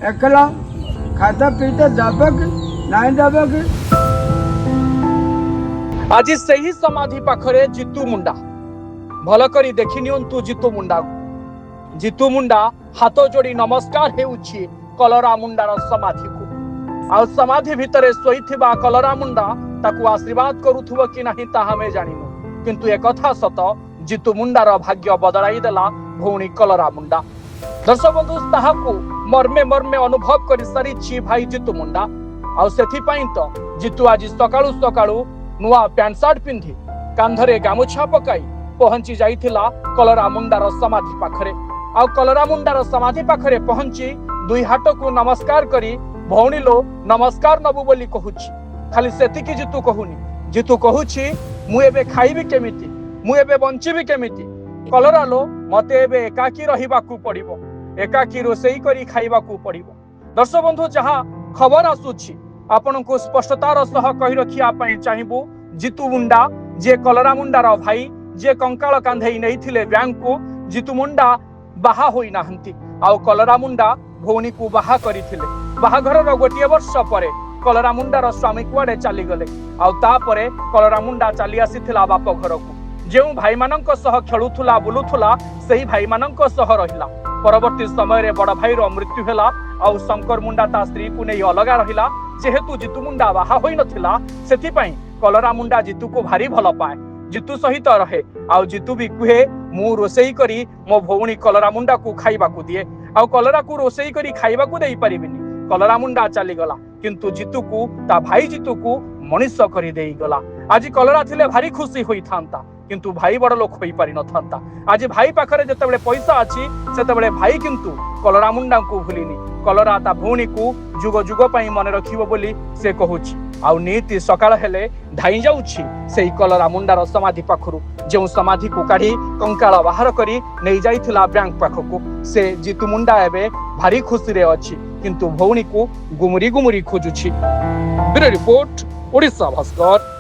एकला खाता पीता दबक नहीं दबक। आज सही समाधि पाखरे जितू मुंडा भल करी देखि नियंतु जितू मुंडा। जितू मुंडा हाथ जोड़ी नमस्कार हेउछि कलरा मुंडार समाधि को। आ समाधि भितरे सोईथिबा कलरा मुंडा ताकू आशीर्वाद करूथुबो कि नाही ता हमें जानिनु, किंतु एक कथा सत जितू मुंडार भाग्य बदलाई देला भौणी कलरा मुंडा। दर्शक बंधु ताहाकू मर्मे मर्मे अनुभव कर सारी भाई जितू मुंडा। आ सेथि पई तो जितू आज सकाळू सकाळू नुआ पैंट सार्ट पिंधि कांधरे गामुछा पकाई पहुंची जाइथिला कलरा मुंडार समाधि पाखरे। आ कलरा मुंडार समाधि पाखरे पहुंची दुई हाथ को नमस्कार करी भौणी लो नमस्कार नबु बोली कहूची। खाली सेतिकी जितू कहूनी, जितू कहूची मु एबे खाइबी केमिति, मु एबे बंचिबी केमिति। कलरा लो मते एबे एकाकी रहिबाकू पड़िबो, एकाकी रोसेई करी खाइबाकू पड़िबो। दर्शक बंधु जहा खबर आसुची आपनको स्पष्टतार सह कहि रखिया पई चाहिबू। जितू मुंडा जे कलरा मुंडार भाई, जे कंकाळ कांधेई नैथिले बैंक को, जितू मुंडा बाहा होई नाहंती। आउ कलरा मुंडा भौणी को बाहा करिथिले। बाहाघरर गोटिए वर्ष परे कलरा मुंडार स्वामी कुआडे चली गले। आउ तापरे कलरा मुंडा चली आसीथिला बाप घर को। जेउ भाई मानक सह खेलुथुला बुलुथुला सेही भाई मानक सह रहिला। परवर्ती समय रे बड़ भाई रो मृत्यु हेला। आउ शंकर मुंडा ता स्त्री को नहीं अलगा रहिला। जेहेतु जितू मुंडा बाहा होई नथिला सेथि पई कलरा मुंडा जितू को भारी भल पाए, जितू सहित रहे। आउ जितू भी कुहे मु रोसेई करी मो भौणी कलरा मुंडा को खाइबा को दिए। आउ कलरा को रोसेई करी खाइबा को देई परिबिनी। कलरा मुंडा चली गला, किंतु जितू को ता भाई जितू को मनुष्य करी देई गला। आज कलरा थिले भारी खुशी होई थांता, किंतु भाई बड़ लोक होई पारि न थांता। आज भाई पाखरे जतबेले पैसा अछि सेतबेले भाई किंतु कलरा मुंडा को भूलिनी। कलरा ता भौणी को जुग जुग पई मन रखिबो बोली से कहूछि। आउ नीति सकाळ हेले धाई जाउछि सेही कलरा मुंडार समाधि पाखरु। जो समाधि को काढ़ी कंकाळ बाहर करी नै जाइथिला बैंक पाखकु। से जितू मुंडा एबे भारी खुशी रे अछि, किंतु भौणी को गुमुरी गुमुरी खोजुछि। Bureau report, Odisha Bhaskar.